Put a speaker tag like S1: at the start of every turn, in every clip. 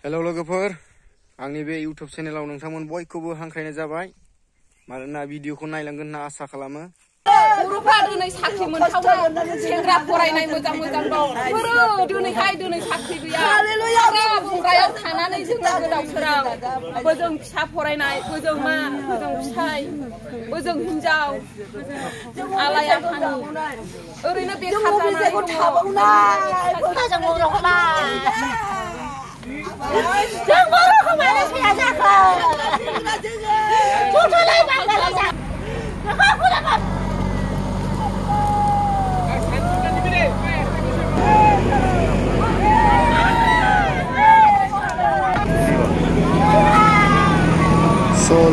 S1: hello लोगोफोर आंनि बे YouTube चेनेलाव नोंथांमोन बयखौबो हांख्रायनाय जाबाय मानोना भिडिअखौ नायलांगोन होनना आसा खालामो
S2: बर'फ्रा दिनै साख्रि मोनथावना सेंग्रा फरायनाय मोजां मोजां दं दिनैहाय साख्रि गैया बुंगायाव थानानै जोङो गोदाव सोराव बोजों फिसा फरायनाय बोजों मा बोजों फिसाय बोजों हिनजाव आलाया थाङो ओरैनो बेखार जानानै जों बर'खौ मानो सिया जाखो थुथुलाय बांगालाय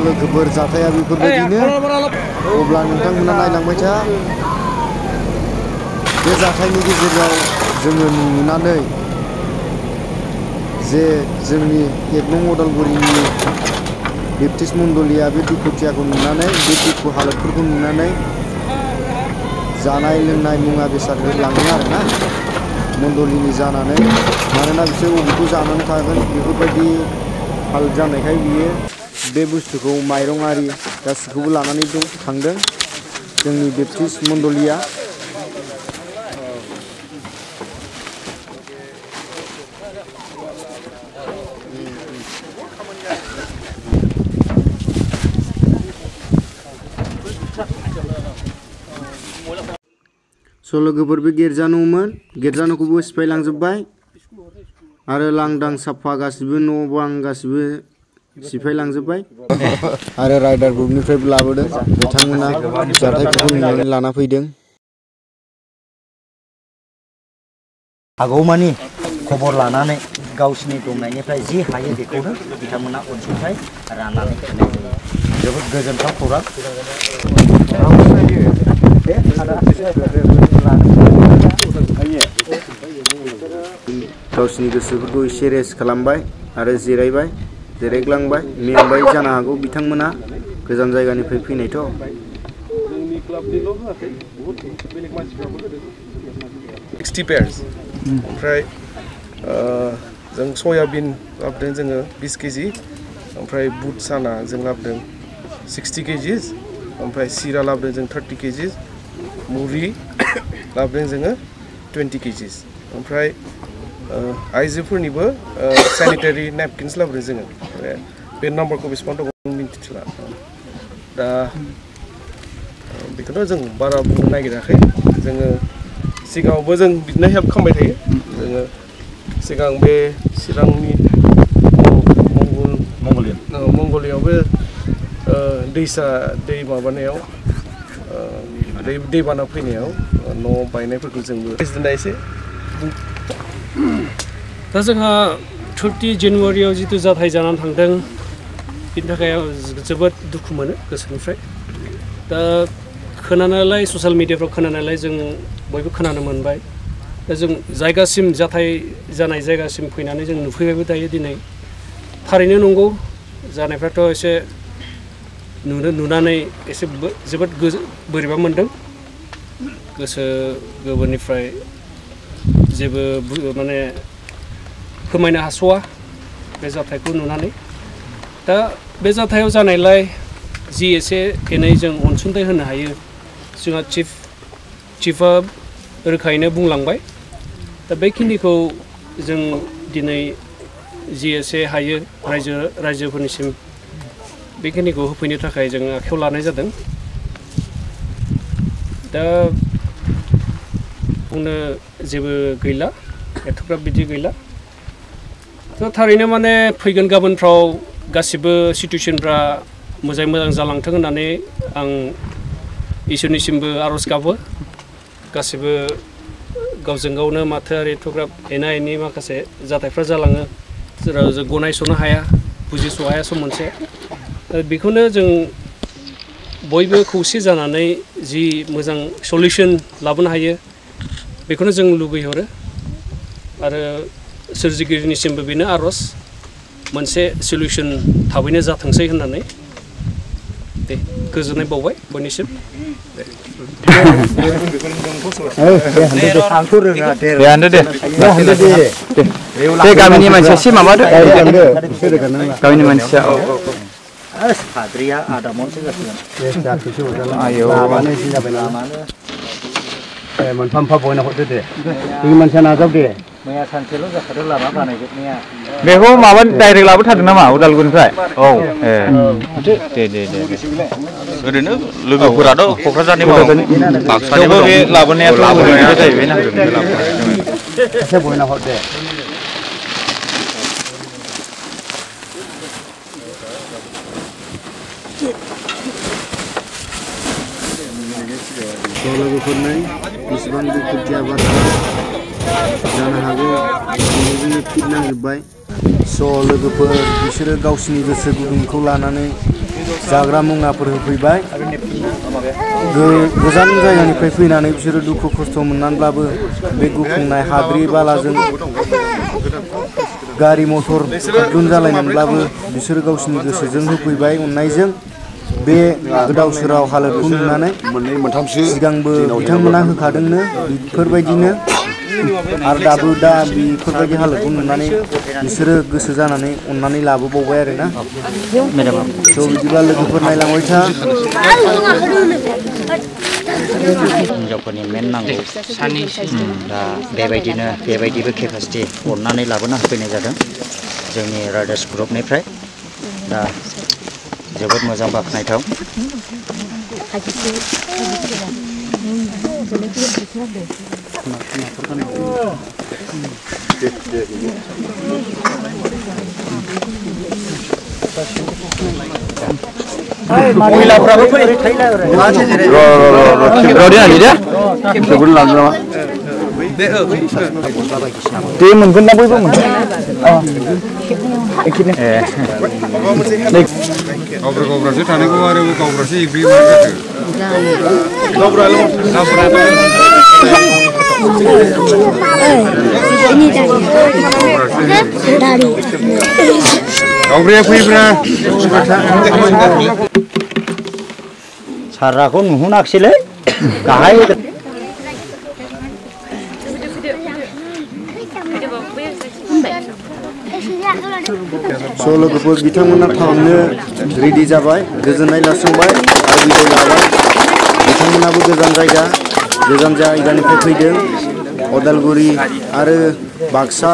S1: लोगोफोर जाथाया बेफोरबायदिनो अब्ला नोंथांमोना नायलांबाय था बे जाथायनि गेजेराव जोङो नुनानै जे जोंनि एक नं अदालगुरिनि बेप्टिस्ट मण्डलिया बे दुखुथियाखौ नुनानै बे दुखु हालोदफोरखौ नुनानै जानाय लोंनाय मुवा बेसाद लाङो आरोना मण्डलिनि जानानै मानोना बिसोर अबेखौ जानानै थागोन बेफोरबायदि हालोद जानायखाय बियो बे बुस्थुखौ माइरं आरि गासिखौबो लानानै थांदों जोंनि बेप्टिस्ट मण्डलिया लोगोफोर बे गिर्जान'मोन गिर्जान'खौबो सिफायलांजोब्बाय आरो लांदां साफा गासिबो न' बां गासिबो सिफायलांजोब्बाय आरो राइडार ग्रुपनिफ्रायबो लाबोदों बिथांमोना जाथायफोरखौ नुनानै लाना फैदों
S3: हागौमानि खबर लानानै गावसिनि दंनायनिफ्राय जि हायो बेखौनो बिथांमोना अनसुंथाइ राननानै होनाय जायो जोबोद गोजोनथाव खौरां
S1: गावसिनि गोसोफोरखौ एसे रेस्ट खालामबाय आरो जिरायग्लांबाय मेंबाय जानो हागौ बिथांमोना गोजान जायगानिफ्राय फैनायथ' जोंनि क्लाबनिल' होआखै बहुत बेलेग मानसिफ्राबो होदों
S4: 60 पेयार्स ओमफ्राय जों सयाबिन लाबोदों जोङो 20 केजि ओमफ्राय बुट साना जों लाबोदों 60 केजिस ओमफ्राय सिरा लाबोदों जों 30 केजिस मुरि लाबोदों जोङो 20 केजिस ओमफ्राय आइजोफोरनिबो सैनिटारि नेपकिन्स लाबोदों जोङो बे नाम्बारखौ बेसेबां दं मिन्थिला दा बेखौनो जों बारा बुंनो नागिराखै जोङो सिगाङावबो जों बिदिनो हेल्प खालामबाय थायो जोङो सिगां बे चिरांनि मंगलियावबो दै माबानायाव दैबाना फैनायाव न' बायनायफोरखौ जोंबो प्रेसिडेन्टआ एसे
S5: दा जोंहा 30 जानुवारियाव जितु जाथाय जानानै थांदों बिनि थाखाय जोबोद दुखु मोनो गोसोनिफ्राय दा खोनानायलाय ससियेल मिडियाफ्राव खोनानायलाय जों बयबो खोनानो मोनबाय दा जों जायगासिम जाथाय जानाय जायगासिम फैनानै जों नुफैबायबो दायो दिनै थारैनो नंगौ जानायफ्राथ' एसे नुनानै एसे जोबोद बोरैबा मोनदों गोसो गोरबोनिफ्राय जेबो माने फोरमायनो हास'वा बे जाथायखौ नुनानै दा बे जाथायाव जानायलाय जि एसे एनै जों अनसुंथाइ होनो हायो जोंहा चिफआ रोखायैनो बुंलांबाय दा बेखिनिखौ जों दिनै जि एसे हायो रायजोफोरनिसिम बेखिनिखौ होफैनो थाखाय जों आखायाव लानाय जादों दा बुंनो जेबो गैला एथ'ग्राब बिदि गैला दा थारैनो माने फैगोन गाबोनफ्राव गासिबो सिटुएसनफ्रा मोजाङै मोजां जालांथों होननानै आं इसोरनिसिमबो आर'ज गाबो गासिबो गावजों गावनो माथो आरो एथ'ग्राब एना एनि माखासे जाथायफ्रा जालाङो जेराव जों गनायस'नो हाया बुजिस' हाया सम मोनसे बेखौनो जों बयबो खौसे जानानै जि मोजां सलिउसन लाबोनो हायो बेखौनो जों लुबैहरो आरो सोरजिगिरिनिसिमबो बेनो आर'ज मोनसे सलिउसन थाबैनो जाथोंसै होननानै दे गोजोननाय बावबाय बयनिसिम
S6: दे गामिनि मानसिया एसे माबादो गामिनि मानसिया
S3: साद्रिया आदा मनसो जासिगोन
S6: आयौ
S1: मोनफा मोनफा बयना हरदो दे जोंनि मानसिया नाजाव दे
S3: मैया सानसेल' जाखादों लामा बानायजोबनाया
S6: बेखौ माबा डाइरेक्ट लाबोथारदों नामा उदालगुरिनिफ्राय औ दे ओरैनो लोगोफोराथ' क'क्राझारनि बाक्सानिबो बे लाबोनायाथ' जाहैबाय ना
S1: एसे बयना हर दे लोगोफोरनो बेसेबां दुखुथिया बाथ्रा जानो हागौ जोंनो फिट नांजोब्बाय लोगोफोर बिसोरो गावसिनि गोसो गुदुंखौ लानानै जाग्रा मुवाफोर होफैबाय गोजान जायगानिफ्राय फैनानै बिसोरो दुखु खस्थ' मोननानैब्लाबो बे गुफुंनाय हाद्रि बालाजों गारि मथर गुन जालायनानैब्लाबो बिसोरो गावसिनि गोसोजों होफैबाय अननायजों बे गोदाव सोराव हालोदखौ नुनानै सिगांबो बिथांमोना होखादोंनो बेफोरबायदिनो आरो दाबो दा बेफोरबायदि हालोदखौ नुनानै बिसोरो गोसो जानानै अननानै लाबोबावबाय आरोना बिदिब्ला लोगोफोर नायलांबाय था
S3: हिनजावफोरनि मेन नांगौ दा बेबायदिबो केपासिटि अननानै लाबोना होफैनाय जादों जोंनि राइडार्स ग्रुपनिफ्राय दा जोबोद मोजां बाख्नायथाव
S6: महिलाफ्राबो फै दे मोनगोन ना बयबो मोनगोन गावब्रासो थानायखौ आरो गावब्रासो एग्रि गावब्राया फैब्रा
S3: साराखौ नुहोनाखिसैलै गाहाय
S1: लोगोफोर बिथांमोना थांनो रेडि जाबाय गोजोननाय लासंबाय आरो बिदाय लाबाय बिथांमोनाबो गोजान जायगानिफ्राय फैदों उदालगुरि आरो बाक्सा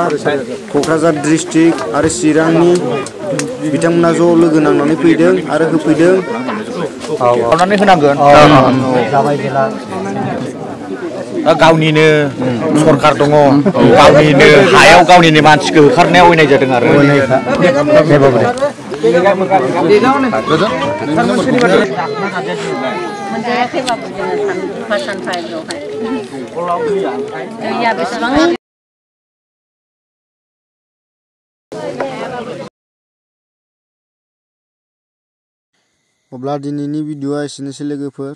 S1: क'क्राझार डिस्ट्रिक्ट आरो चिरांनि बिथांमोना ज' लोगो नांनानै फैदों आरो होफैदों
S6: खावनानै होनांगोन गावनिनो सरखार दङ गावनिनो हायाव गावनिनो मानसिखौ होखारनायाव अयनाय जादों आरो
S1: अब्ला दिनैनि भिडिअ'आ एसेनोसै लोगोफोर